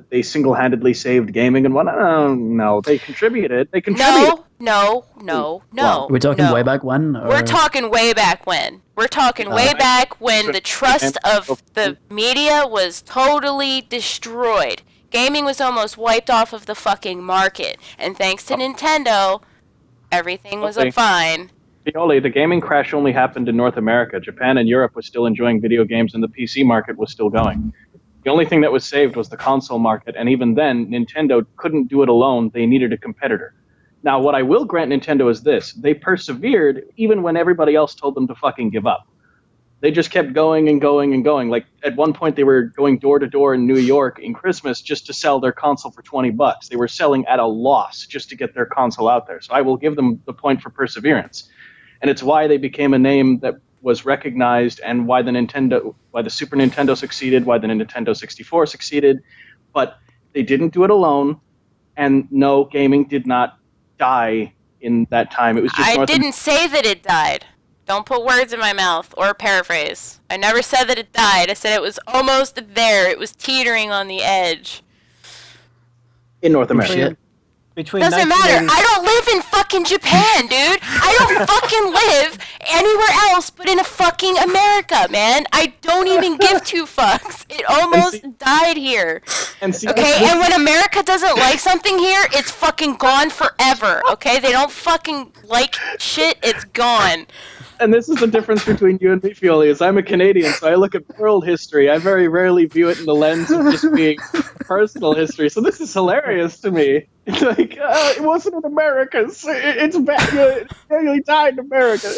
that they single-handedly saved gaming and whatnot. No, they contributed. They contributed. No. We're talking way back when? Or? We're talking way back when. We're talking way back when the trust of the media was totally destroyed. Gaming was almost wiped off of the fucking market. And thanks to Nintendo, everything was fine. The gaming crash only happened in North America. Japan and Europe was still enjoying video games, and the PC market was still going. The only thing that was saved was the console market, and even then, Nintendo couldn't do it alone. They needed a competitor. Now, what I will grant Nintendo is this. They persevered even when everybody else told them to fucking give up. They just kept going and going and going. Like, at one point, they were going door to door in New York in Christmas just to sell their console for $20. They were selling at a loss just to get their console out there. So I will give them the point for perseverance. And it's why they became a name that was recognized, and why the Super Nintendo succeeded, why the Nintendo 64 succeeded. But they didn't do it alone, and no, gaming did not die in that time. It was just I didn't say that it died. Don't put words in my mouth or paraphrase. I never said that it died. I said it was almost there. It was teetering on the edge. In North America. Doesn't matter. I don't live in fucking Japan, dude. I don't fucking live anywhere else but in a fucking America, man. I don't even give two fucks. It almost died here. Okay, and when America doesn't like something here, it's fucking gone forever. Okay, they don't fucking like shit. It's gone. And this is the difference between you and me, Fioli, is I'm a Canadian, so I look at world history. I very rarely view it in the lens of just being personal history. So this is hilarious to me. It's like, it wasn't in America. It's bad. It really died in America.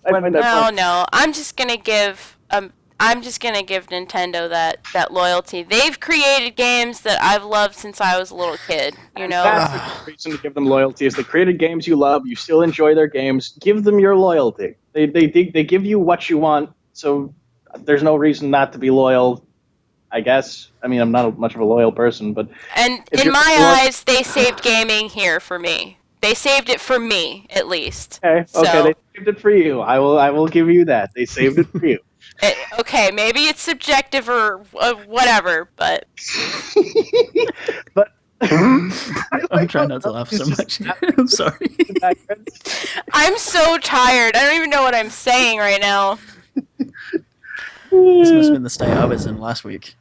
No. I'm just gonna give Nintendo that loyalty. They've created games that I've loved since I was a little kid. You know. That's the reason to give them loyalty. Is they created games you love. You still enjoy their games. Give them your loyalty. They give you what you want. So there's no reason not to be loyal. I guess. I mean, I'm not much of a loyal person, but... And in my eyes, they saved gaming here for me. They saved it for me, at least. Okay, they saved it for you. I will give you that. They saved it for you. Okay, maybe it's subjective or whatever, but... But... I'm trying not to laugh so much. I'm sorry. I'm so tired. I don't even know what I'm saying right now. This must have been the state I was in last week.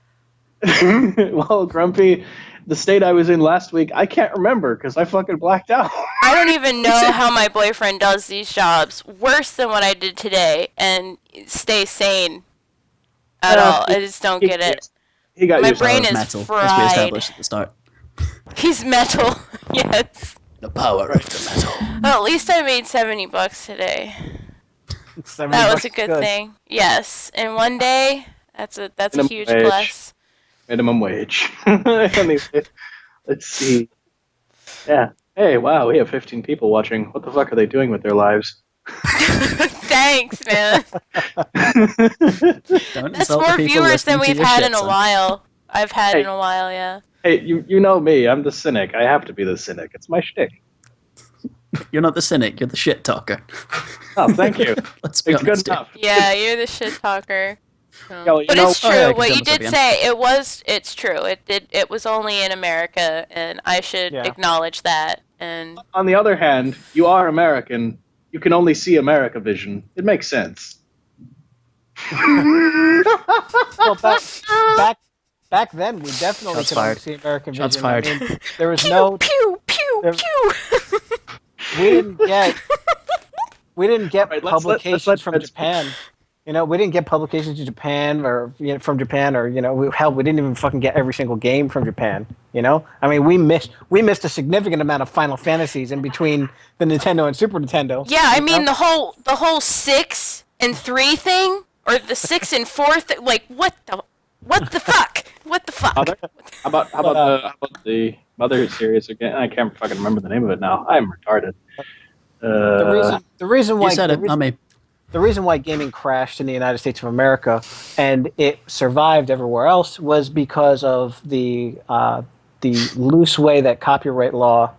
Well, Grumpy, the state I was in last week, I can't remember because I fucking blacked out. I don't even know how my boyfriend does these jobs worse than what I did today and stay sane at all. I just don't get it. My brain is metal, fried. as we established at the start. He's metal, yes. The power of the metal. Well, at least I made $70 today. That was a good thing. Yes, in one day, that's a huge plus. Minimum wage. Anyway, let's see. Yeah. Hey, wow, we have 15 people watching. What the fuck are they doing with their lives? Thanks, man. That's more viewers than we've had in a while. I've had in a while, yeah. Hey, you know me. I'm the cynic. I have to be the cynic. It's my shtick. You're not the cynic. You're the shit talker. Oh, thank you. Let's be honest. Good enough. Yeah, you're the shit talker. Yeah, well, but it's true. What you did again. say, it's true. It was only in America, and I should acknowledge that. And on the other hand, you are American. You can only see America vision. It makes sense. Well, back then, we definitely could only see American vision. Shots fired. I mean, there was pew, pew, pew. We didn't get Right, publications from Japan. You know, we didn't get publications to Japan from Japan, or we didn't even fucking get every single game from Japan. You know, I mean, we missed a significant amount of Final Fantasies in between the Nintendo and Super Nintendo. Yeah, I mean the whole 6 and 3 thing, or the 6 and 4 like what the fuck? What the fuck? How about the Mother series again? I can't fucking remember the name of it now. I'm retarded. The reason why You said it, not me. The reason why gaming crashed in the United States of America and it survived everywhere else was because of the loose way that copyright law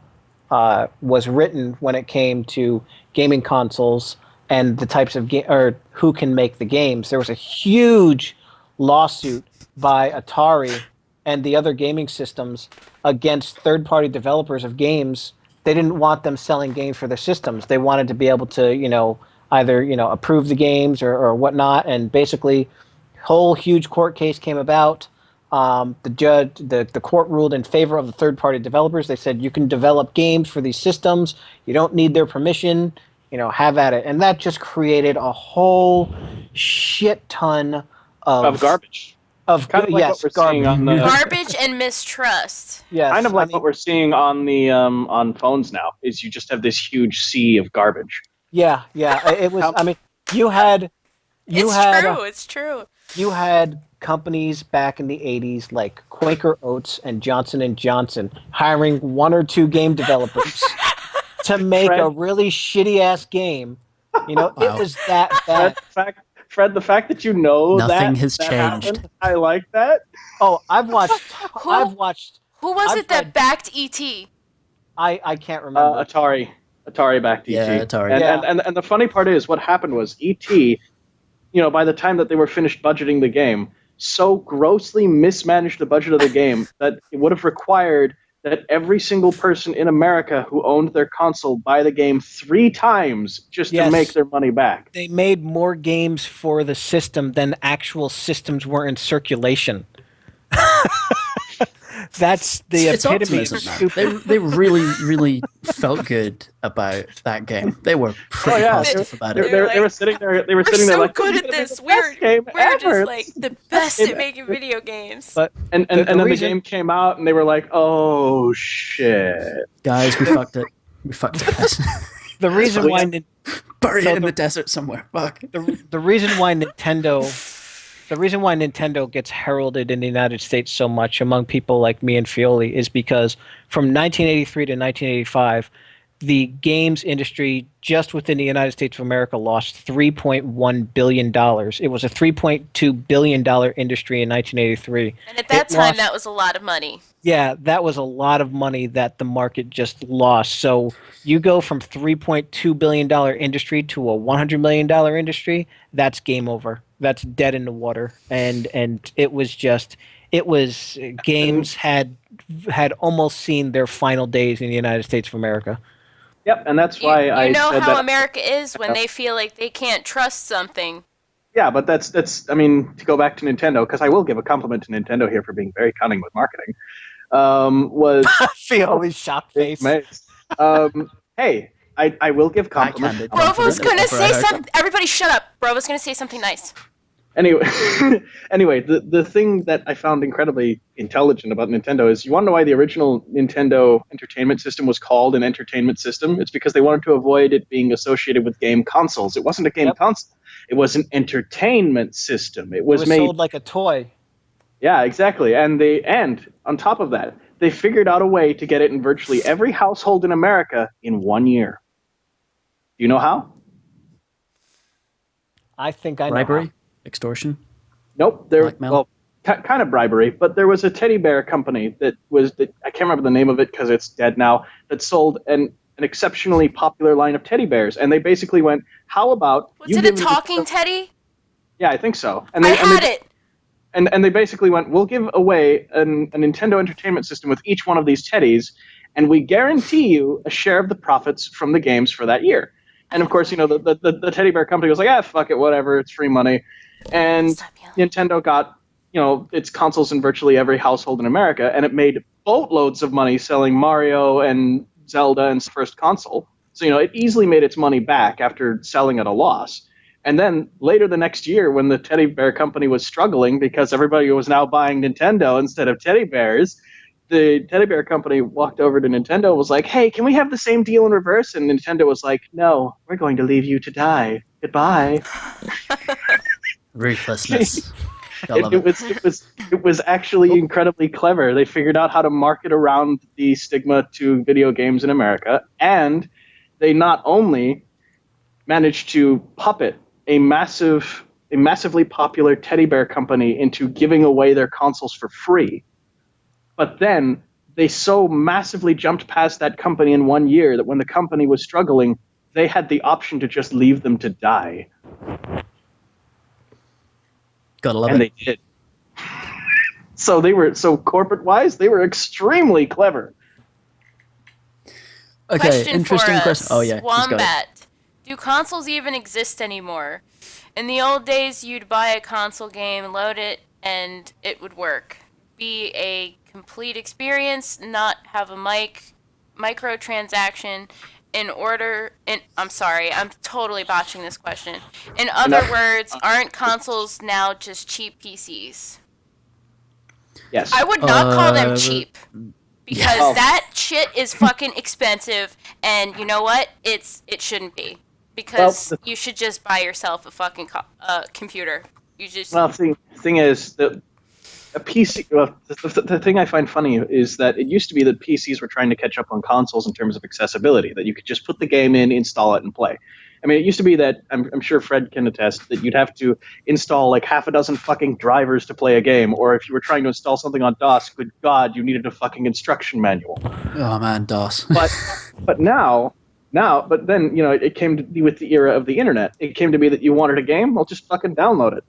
was written when it came to gaming consoles and the types of or who can make the games. There was a huge lawsuit by Atari and the other gaming systems against third-party developers of games. They didn't want them selling games for their systems. They wanted to be able to, either approve the games or whatnot. And basically, whole huge court case came about. The court ruled in favor of the third-party developers. They said you can develop games for these systems. You don't need their permission. Have at it. And that just created a whole shit ton of garbage. Kind of like what we're seeing on the garbage and mistrust. Yes, kind of like what we're seeing on the on phones now. Is you just have this huge sea of garbage. Yeah. It was. I mean, It's true. You had companies back in the 80s like Quaker Oats and Johnson & Johnson hiring 1 or 2 game developers to make a really shitty-ass game. Wow. It was that bad. Fred, the fact that nothing has that changed. Happened, I like that. Oh, I've watched. Who was it that backed ET? I can't remember. Atari backed ET. Yeah, Atari. And the funny part is, what happened was ET. By the time that they were finished budgeting the game, so grossly mismanaged the budget of the game that it would have required that every single person in America who owned their console buy the game 3 times just to make their money back. They made more games for the system than actual systems were in circulation. That's the epitome of stupid. They really, really felt good about that game. They were pretty positive about it. They were sitting there. They were sitting there like, good at this. We're just like the best at making video games. And then the game came out, and they were like, "Oh shit, guys, we fucked it. We fucked it." The reason why bury it in the desert somewhere. Fuck. The reason why Nintendo gets heralded in the United States so much among people like me and Fioli is because from 1983 to 1985, the games industry just within the United States of America lost $3.1 billion. It was a $3.2 billion industry in 1983. And at that time, that was a lot of money. Yeah, that was a lot of money that the market just lost. So you go from $3.2 billion industry to a $100 million industry, that's game over. That's dead in the water. And it was games had almost seen their final days in the United States of America. Yep, and that's why I know said how that America is when they feel like they can't trust something. Yeah, but that's I mean, to go back to Nintendo, because I will give a compliment to Nintendo here for being very cunning with marketing. Was Fioli's shocked face. Hey, I will give compliments. Brovo's gonna say something. Everybody, shut up. Brovo's gonna say something nice. Anyway, the thing that I found incredibly intelligent about Nintendo is, you want to know why the original Nintendo Entertainment System was called an entertainment system? It's because they wanted to avoid it being associated with game consoles. It wasn't a game console. It was an entertainment system. It was made sold like a toy. Yeah, exactly. And on top of that, they figured out a way to get it in virtually every household in America in 1 year. Do you know how? I think I know. Bribery? Extortion? Nope. Kind of bribery, but there was a teddy bear company I can't remember the name of it because it's dead now, that sold an exceptionally popular line of teddy bears, and they basically went, how about Was it a talking teddy? Yeah, I think so. And I had it. And they basically went, we'll give away a Nintendo Entertainment System with each one of these teddies, and we guarantee you a share of the profits from the games for that year. And of course, the teddy bear company was like, fuck it, whatever, it's free money. And Nintendo got, its consoles in virtually every household in America, and it made boatloads of money selling Mario and Zelda and its first console. So, it easily made its money back after selling at a loss. And then later the next year, when the teddy bear company was struggling because everybody was now buying Nintendo instead of teddy bears, the teddy bear company walked over to Nintendo and was like, hey, can we have the same deal in reverse? And Nintendo was like, no, we're going to leave you to die. Goodbye. Ruthlessness. It was actually incredibly clever. They figured out how to market around the stigma to video games in America, and they not only managed to puppet a massively popular teddy bear company into giving away their consoles for free, but then they so massively jumped past that company in 1 year that when the company was struggling, they had the option to just leave them to die. Gotta love and it. They did. So corporate-wise, they were extremely clever. Okay, Question interesting for question. us. Oh yeah, please go ahead. Wombat. Do consoles even exist anymore? In the old days, you'd buy a console game, load it, and it would work. Be a complete experience, not have a microtransaction I'm sorry, I'm totally botching this question. In other words, aren't consoles now just cheap PCs? Yes. I would not call them Uh, cheap. Because Oh. that shit is fucking expensive, and you know what? It shouldn't be. Because Well, you should just buy yourself a fucking computer. You just Well, the thing is that a PC. Well, the thing I find funny is that it used to be that PCs were trying to catch up on consoles in terms of accessibility. That you could just put the game in, install it, and play. I mean, it used to be that I'm sure Fred can attest that you'd have to install like half a dozen fucking drivers to play a game, or if you were trying to install something on DOS, good God, you needed a fucking instruction manual. Oh man, DOS. But but then it came to be with the era of the internet. It came to be that you wanted a game, well, just fucking download it.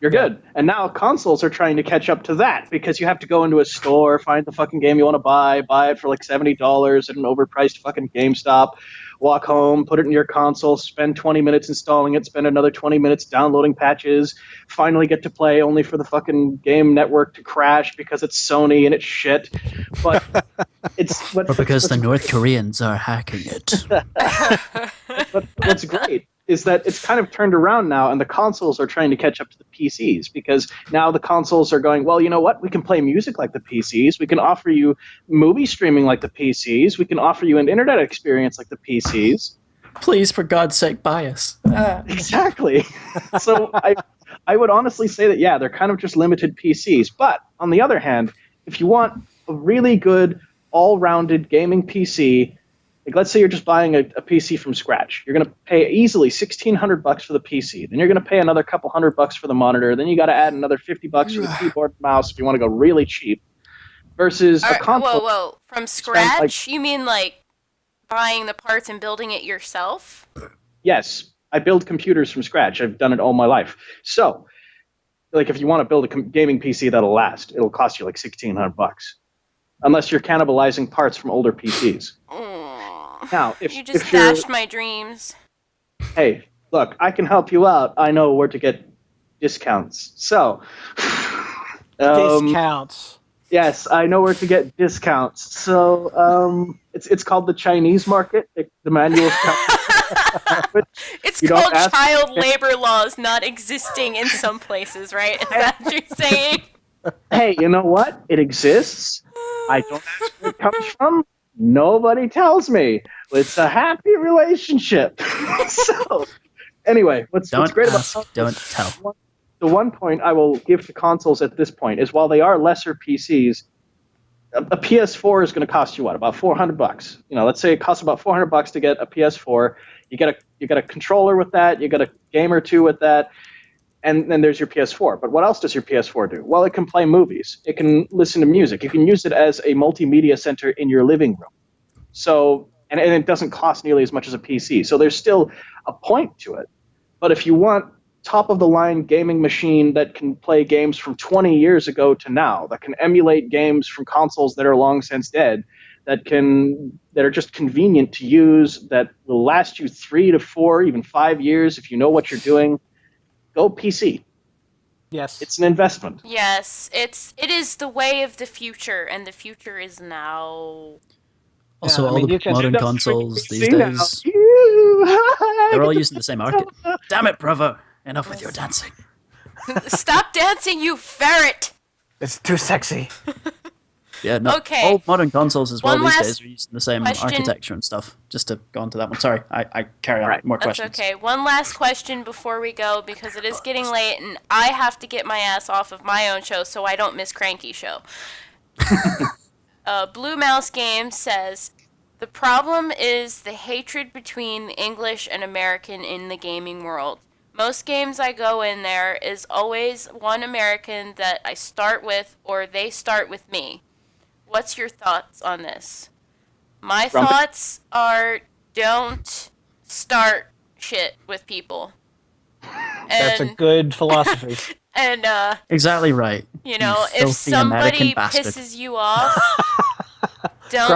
You're good. And now consoles are trying to catch up to that because you have to go into a store, find the fucking game you want to buy it for like $70 at an overpriced fucking GameStop, walk home, put it in your console, spend 20 minutes installing it, spend another 20 minutes downloading patches, finally get to play only for the fucking game network to crash because it's Sony and it's shit. But Or because the North Koreans are hacking it. But what's great is that it's kind of turned around now, and the consoles are trying to catch up to the PCs because now the consoles are going, well, you know what? We can play music like the PCs. We can offer you movie streaming like the PCs. We can offer you an internet experience like the PCs. Please, for God's sake, buy us. Exactly. So I would honestly say that, yeah, they're kind of just limited PCs. But on the other hand, if you want a really good, all-rounded gaming PC, like let's say you're just buying a PC from scratch, you're going to pay easily $1,600 for the PC. Then you're going to pay another couple $100 for the monitor. Then you got to add another $50 for the keyboard and mouse if you want to go really cheap. Versus a console. Whoa. From scratch? You mean like buying the parts and building it yourself? Yes, I build computers from scratch. I've done it all my life. So, like, if you want to build a gaming PC that'll last, it'll cost you like $1,600, unless you're cannibalizing parts from older PCs. Now, if you just you're, dashed my dreams. Hey, look, I can help you out. I know where to get discounts. So, Discounts. yes, I know where to get discounts. So, it's called the Chinese market. The manual's It's You don't called ask- child labor laws not existing in some places, right? Is that what you're saying? Hey, you know what? It exists. I don't ask where it comes from. Nobody tells me. It's a happy relationship. So, anyway, what's great ask, about don't tell. the one point I will give to consoles at this point is while they are lesser PCs, a PS4 is going to cost you what, about $400? Let's say it costs about $400 to get a PS4. You get a controller with that. You get a game or two with that. And then there's your PS4. But what else does your PS4 do? Well, it can play movies. It can listen to music. You can use it as a multimedia center in your living room. So, and it doesn't cost nearly as much as a PC. So there's still a point to it. But if you want top-of-the-line gaming machine that can play games from 20 years ago to now, that can emulate games from consoles that are long since dead, that are just convenient to use, that will last you 3 to 4, even 5 years if you know what you're doing, go PC. Yes. It's an investment. Yes, it is the way of the future, and the future is now. Also, Yeah, I all mean, the you can- modern That's consoles freaking these PC now. days, You- they're all using the same market. Damn it, Bravo! Enough with your dancing. Stop dancing, you ferret! It's too sexy. Yeah, no, Okay. all modern consoles as well One these last days are using the same question. architecture and stuff. Just to go on to that one. Sorry, I carry on. Right. More That's questions. okay. One last question before we go, because it is getting late, and I have to get my ass off of my own show so I don't miss Cranky Show. Blue Mouse Games says, the problem is the hatred between English and American in the gaming world. Most games I go in there is always one American that I start with, or they start with me. What's your thoughts on this? My Grumpy. thoughts are don't start shit with people. That's a And good philosophy. And Exactly right. you know, if filthy somebody American bastard. pisses you off, don't